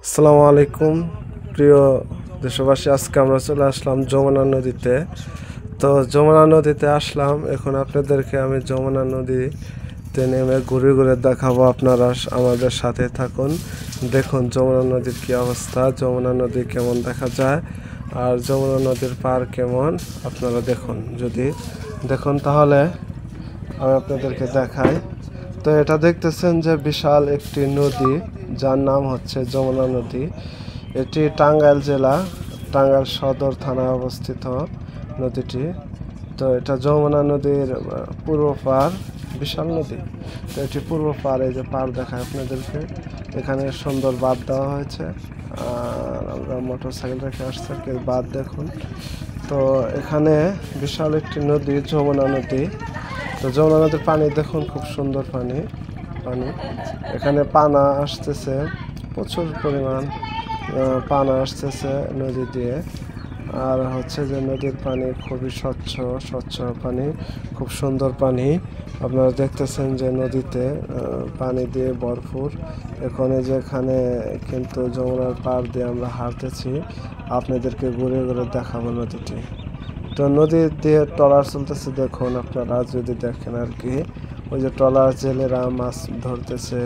আসসালামু আলাইকুম প্রিয় দেশবাসী। আজকে আমরা চলে আসলাম যমুনা নদীতে। তো যমুনা নদীতে আসলাম, এখন আপনাদেরকে আমি যমুনা নদীতে নেমে ঘুরে ঘুরে দেখাবো। আপনারা আমাদের সাথে থাকুন, দেখুন যমুনা নদীর কী অবস্থা, যমুনা নদী কেমন দেখা যায় আর যমুনা নদীর পার কেমন আপনারা দেখুন। যদি দেখুন তাহলে আমি আপনাদেরকে দেখাই। তো এটা দেখতেছেন যে বিশাল একটি নদী, যার নাম হচ্ছে যমুনা নদী। এটি টাঙ্গাইল জেলা, টাঙ্গাইল সদর থানায় অবস্থিত নদীটি। তো এটা যমুনা নদীর পূর্ব পার, বিশাল নদী। তো এটি পূর্ব পার, এই যে পার দেখায় আপনাদেরকে, এখানে সুন্দর বাঁধ দেওয়া হয়েছে। আর আমরা মোটর সাইকেল রেখে আসছি, বাঁধ দেখুন। তো এখানে বিশাল একটি নদী, যমুনা নদী। তো যমুনা নদীর পানি দেখুন, খুব সুন্দর পানি। এখানে পানা আসতেছে, প্রচুর পরিমাণ পানা আসতেছে নদী দিয়ে। আর হচ্ছে যে নদীর পানি খুবই স্বচ্ছ পানি, খুব সুন্দর পানি। আপনারা দেখতেছেন যে নদীতে পানি দিয়ে ভরপুর। এখানে যেখানে কিন্তু যমুনার পাড় দিয়ে আমরা হাঁটতেছি, আপনাদেরকে ঘুরে ঘুরে দেখাবো নদীটি। তো নদী দিয়ে ট্রলার চলতেছে, দেখুন আপনারা যদি দেখেন আর কি, ওই যে ট্রলার জেলেরা মাছ ধরতেছে।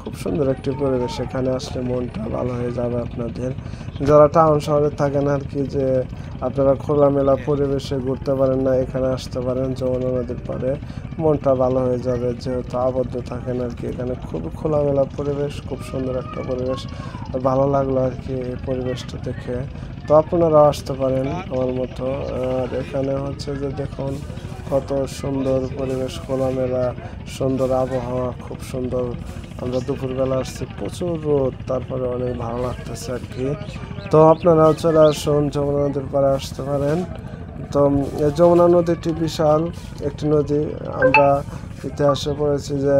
খুব সুন্দর একটি পরিবেশ, এখানে আসলে মনটা ভালো হয়ে যাবে আপনাদের। যারা টাউন শহরে থাকেন আর কি, যে আপনারা খোলামেলা পরিবেশে ঘুরতে পারেন না, এখানে আসতে পারেন যমুনা নদীর পাড়ে, মনটা ভালো হয়ে যাবে। যেহেতু আবদ্ধ থাকেন আর কি, এখানে খুব খোলামেলা পরিবেশ, খুব সুন্দর একটা পরিবেশ। ভালো লাগলো আর কি এই পরিবেশটা দেখে। তো আপনারা আসতে পারেন আমার মতো। আর এখানে হচ্ছে যে দেখুন কত সুন্দর পরিবেশ, খোলামেলা, সুন্দর আবহাওয়া, খুব সুন্দর। আমরা দুপুরবেলা আসছি, প্রচুর রোদ, তারপরে অনেক ভালো লাগতেছে আর কি। তো আপনারাও চলে আসুন, যমুনা নদীর পাড়ে আসতে পারেন। তো এই যমুনা নদীটি বিশাল একটি নদী। আমরা ইতিহাসে পড়েছি যে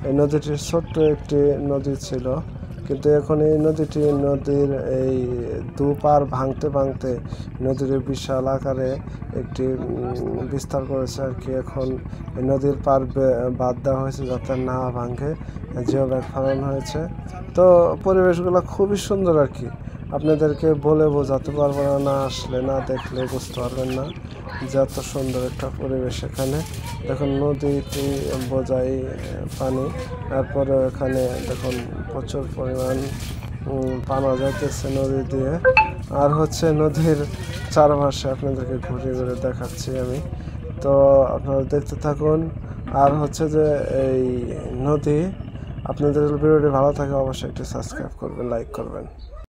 এই নদীটি ছোট্ট একটি নদী ছিল, কিন্তু এখন এই নদীর এই দুপার ভাঙতে ভাঙতে নদীর বিশাল আকারে একটি বিস্তার করেছে আর কি। এখন এই নদীর পার বাদ দেওয়া হয়েছে যাতে না ভাঙে, জিও ব্যাগ ফেলানো হয়েছে। তো পরিবেশগুলো খুবই সুন্দর আর কি, আপনাদেরকে বলে বোঝাতে পারবো না, না আসলে না দেখলে বুঝতে পারবেন না যে এত সুন্দর একটা পরিবেশ এখানে। দেখুন নদীটি বোঝাই পানি, তারপরে এখানে দেখুন প্রচুর পরিমাণ পানা যাইতেছে নদী দিয়ে। আর হচ্ছে নদীর চারপাশে আপনাদেরকে ঘুরে ঘুরে দেখাচ্ছি আমি। তো আপনারা দেখতে থাকুন। আর হচ্ছে যে এই নদী, আপনাদের ভিডিওটি ভালো থাকে অবশ্যই একটু সাবস্ক্রাইব করবেন, লাইক করবেন।